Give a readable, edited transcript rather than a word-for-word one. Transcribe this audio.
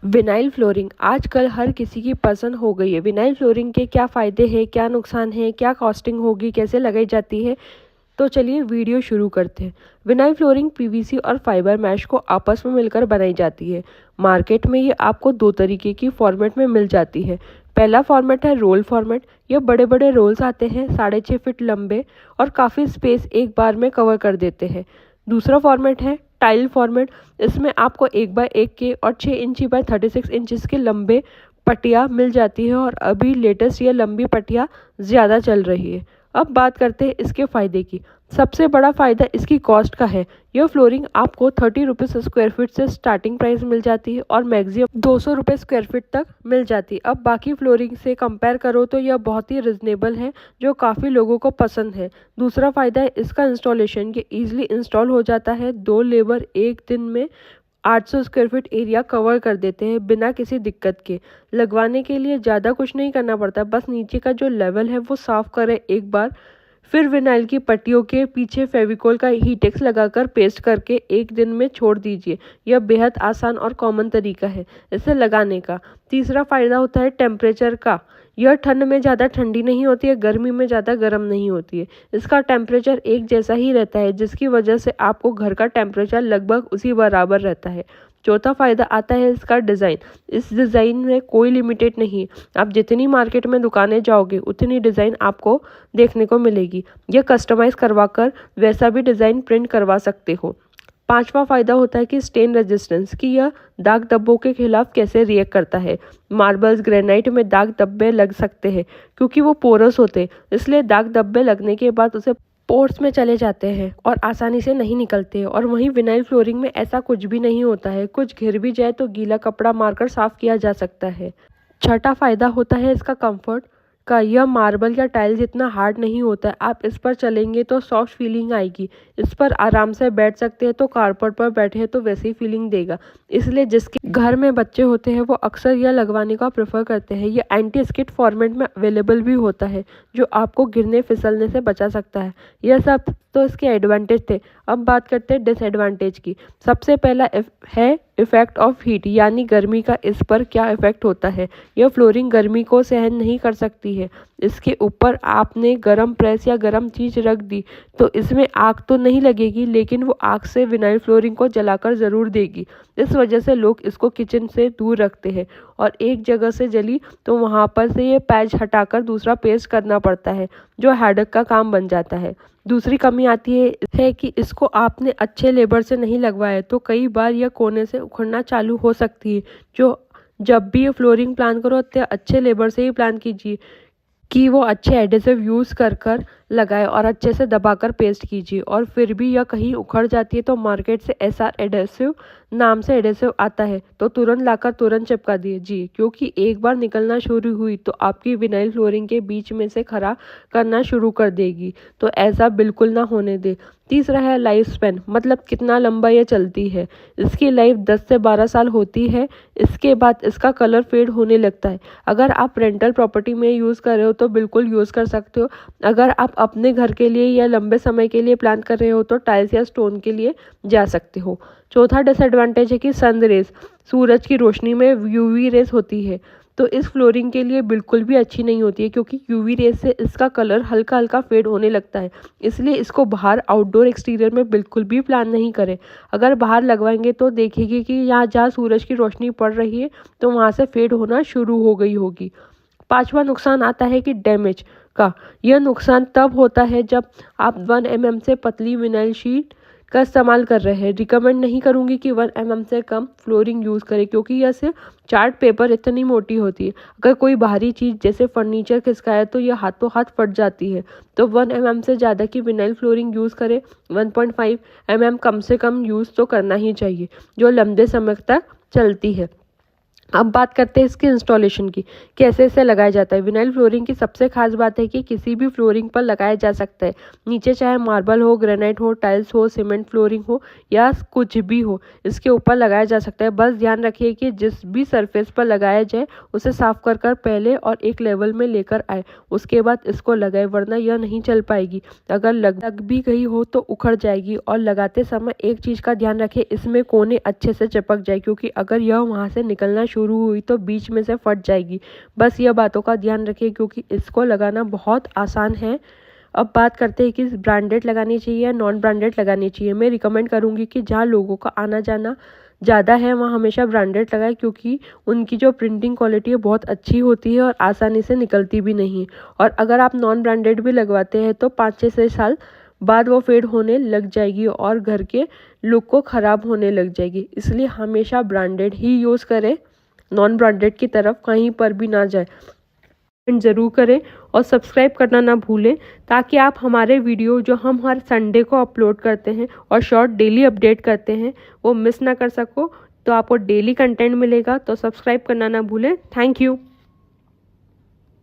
Vinyl flooring आजकल हर किसी की पसंद हो गई है। विनाइल फ्लोरिंग के क्या फ़ायदे हैं, क्या नुकसान हैं, क्या कॉस्टिंग होगी, कैसे लगाई जाती है? तो चलिए वीडियो शुरू करते हैं। विनाइल फ्लोरिंग पीवीसी और फाइबर मैश को आपस में मिलकर बनाई जाती है। मार्केट में ये आपको दो तरीके की फॉर्मेट में मिल जाती है। पहला फॉर्मेट है रोल फॉर्मेट। ये बड़े बड़े रोल्स आते हैं, 6.5 फीट लंबे और काफ़ी स्पेस एक बार में कवर कर देते हैं। दूसरा फॉर्मेट है टाइल फॉर्मेट। इसमें आपको 1x1 के और 6 इंची बाय 36 इंचेस के लंबे पट्टियाँ मिल जाती है और अभी लेटेस्ट ये लंबी पट्टियाँ ज़्यादा चल रही है। अब बात करते हैं इसके फ़ायदे की। सबसे बड़ा फ़ायदा इसकी कॉस्ट का है। यह फ्लोरिंग आपको 30 रुपीज़ स्क्वायर फीट से स्टार्टिंग प्राइस मिल जाती है और मैक्सिमम 200 रुपये स्क्वायर फीट तक मिल जाती है। अब बाकी फ्लोरिंग से कंपेयर करो तो यह बहुत ही रिजनेबल है, जो काफ़ी लोगों को पसंद है। दूसरा फ़ायदा है इसका इंस्टॉलेशन, ये ईजिली इंस्टॉल हो जाता है। 2 लेबर एक दिन में 800 स्क्वायर फीट एरिया कवर कर देते हैं बिना किसी दिक्कत के। लगवाने के लिए ज़्यादा कुछ नहीं करना पड़ता, बस नीचे का जो लेवल है वो साफ़ करें एक बार, फिर विनाइल की पट्टियों के पीछे फेविकोल का हीटेक्स लगाकर पेस्ट करके एक दिन में छोड़ दीजिए। यह बेहद आसान और कॉमन तरीका है इसे लगाने का। तीसरा फ़ायदा होता है टेम्परेचर का। यह ठंड में ज़्यादा ठंडी नहीं होती है, गर्मी में ज़्यादा गर्म नहीं होती है। इसका टेम्परेचर एक जैसा ही रहता है, जिसकी वजह से आपको घर का टेम्परेचर लगभग उसी बराबर रहता है। चौथा फ़ायदा आता है इसका डिज़ाइन। इस डिज़ाइन में कोई लिमिटेड नहीं, आप जितनी मार्केट में दुकानें जाओगे उतनी डिज़ाइन आपको देखने को मिलेगी। यह कस्टमाइज़ करवाकर वैसा भी डिज़ाइन प्रिंट करवा सकते हो। पांचवा फ़ायदा होता है कि स्टेन रेजिस्टेंस, कि यह दाग धब्बों के खिलाफ कैसे रिएक्ट करता है। मार्बल्स ग्रेनाइट में दाग धब्बे लग सकते हैं क्योंकि वो पोरस होते हैं, इसलिए दाग धब्बे लगने के बाद उसे पोर्स में चले जाते हैं और आसानी से नहीं निकलते हैं। और वहीं विनाइल फ्लोरिंग में ऐसा कुछ भी नहीं होता है, कुछ घिर भी जाए तो गीला कपड़ा मारकर साफ किया जा सकता है। छठा फ़ायदा होता है इसका कंफर्ट का। यह मार्बल या टाइल जितना हार्ड नहीं होता है, आप इस पर चलेंगे तो सॉफ्ट फीलिंग आएगी। इस पर आराम से बैठ सकते हैं, तो कारपेट पर बैठे हैं तो वैसी ही फीलिंग देगा। इसलिए जिसके घर में बच्चे होते हैं वो अक्सर यह लगवाने का प्रेफर करते हैं। यह एंटी स्किड फॉर्मेट में अवेलेबल भी होता है, जो आपको गिरने फिसलने से बचा सकता है। यह सब तो इसके एडवांटेज थे। अब बात करते हैं डिसएडवांटेज की। सबसे पहला है इफेक्ट ऑफ हीट, यानी गर्मी का इस पर क्या इफेक्ट होता है। यह फ्लोरिंग गर्मी को सहन नहीं कर सकती है। इसके ऊपर आपने गरम प्रेस या गरम चीज़ रख दी तो इसमें आग तो नहीं लगेगी, लेकिन वो आग से विनाइल फ्लोरिंग को जलाकर ज़रूर देगी। इस वजह से लोग इसको किचन से दूर रखते हैं और एक जगह से जली तो वहाँ पर से ये पैच हटाकर दूसरा पेस्ट करना पड़ता है, जो हेडेक का काम बन जाता है। दूसरी कमी आती है कि इसको आपने अच्छे लेबर से नहीं लगवाया तो कई बार यह कोने से उखड़ना चालू हो सकती है। जो जब भी ये फ्लोरिंग प्लान करो तो अच्छे लेबर से ही प्लान कीजिए कि वो अच्छे एडेसिव यूज़ कर कर लगाए और अच्छे से दबाकर पेस्ट कीजिए। और फिर भी यह कहीं उखड़ जाती है तो मार्केट से एसआर एडेसिव नाम से एडेसिव आता है, तो तुरंत लाकर तुरंत चिपका दीजिए, क्योंकि एक बार निकलना शुरू हुई तो आपकी विनाइल फ्लोरिंग के बीच में से खरा करना शुरू कर देगी। तो ऐसा बिल्कुल ना होने दे। तीसरा है लाइफ स्पैन, मतलब कितना लंबा ये चलती है। इसकी लाइफ 10 से 12 साल होती है। इसके बाद इसका कलर फेड होने लगता है। अगर आप रेंटल प्रॉपर्टी में यूज़ कर रहे हो तो बिल्कुल यूज़ कर सकते हो। अगर आप अपने घर के लिए या लंबे समय के लिए प्लान कर रहे हो तो टाइल्स या स्टोन के लिए जा सकते हो। चौथा डिसएडवांटेज है कि सन रेज, सूरज की रोशनी में यूवी रेस होती है, तो इस फ्लोरिंग के लिए बिल्कुल भी अच्छी नहीं होती है, क्योंकि यूवी रेस से इसका कलर हल्का हल्का फेड होने लगता है। इसलिए इसको बाहर आउटडोर एक्सटीरियर में बिल्कुल भी प्लान नहीं करें। अगर बाहर लगवाएंगे तो देखेंगे कि यहाँ जहाँ सूरज की रोशनी पड़ रही है तो वहाँ से फेड होना शुरू हो गई होगी। पांचवा नुकसान आता है कि डैमेज का। यह नुकसान तब होता है जब आप 1 mm से पतली विनाइल शीट का इस्तेमाल कर रहे हैं। रिकमेंड नहीं करूंगी कि 1 mm से कम फ्लोरिंग यूज़ करें, क्योंकि यह सिर्फ चार्ट पेपर इतनी मोटी होती है। अगर कोई बाहरी चीज़ जैसे फर्नीचर खिसकाए तो यह हाथों हाथ फट जाती है। तो 1 mm से ज़्यादा की विनाइल फ्लोरिंग यूज़ करें। 1.5 mm कम से कम यूज़ तो करना ही चाहिए, जो लंबे समय तक चलती है। अब बात करते हैं इसके इंस्टॉलेशन की, कैसे इसे लगाया जाता है। विनाइल फ्लोरिंग की सबसे खास बात है कि किसी भी फ्लोरिंग पर लगाया जा सकता है। नीचे चाहे मार्बल हो, ग्रेनाइट हो, टाइल्स हो, सीमेंट फ्लोरिंग हो या कुछ भी हो, इसके ऊपर लगाया जा सकता है। बस ध्यान रखिए कि जिस भी सरफेस पर लगाया जाए उसे साफ कर कर पहले और एक लेवल में लेकर आए, उसके बाद इसको लगाए, वरना यह नहीं चल पाएगी। अगर लग भी गई हो तो उखड़ जाएगी। और लगाते समय एक चीज़ का ध्यान रखें, इसमें कोने अच्छे से चिपक जाए, क्योंकि अगर यह वहाँ से निकलना शुरू हुई तो बीच में से फट जाएगी। बस यह बातों का ध्यान रखिए क्योंकि इसको लगाना बहुत आसान है। अब बात करते हैं कि ब्रांडेड लगानी चाहिए या नॉन ब्रांडेड लगानी चाहिए। मैं रिकमेंड करूँगी कि जहाँ लोगों का आना जाना ज़्यादा है वहाँ हमेशा ब्रांडेड लगाए, क्योंकि उनकी जो प्रिंटिंग क्वालिटी है बहुत अच्छी होती है और आसानी से निकलती भी नहीं। और अगर आप नॉन ब्रांडेड भी लगवाते हैं तो 5-6 साल बाद वो फेड होने लग जाएगी और घर के लुक को ख़राब होने लग जाएगी। इसलिए हमेशा ब्रांडेड ही यूज़ करें, नॉन ब्रांडेड की तरफ कहीं पर भी ना जाए। ज़रूर करें और सब्सक्राइब करना ना भूलें, ताकि आप हमारे वीडियो जो हम हर संडे को अपलोड करते हैं और शॉर्ट डेली अपडेट करते हैं वो मिस ना कर सको। तो आपको डेली कंटेंट मिलेगा, तो सब्सक्राइब करना ना भूलें। Thank you.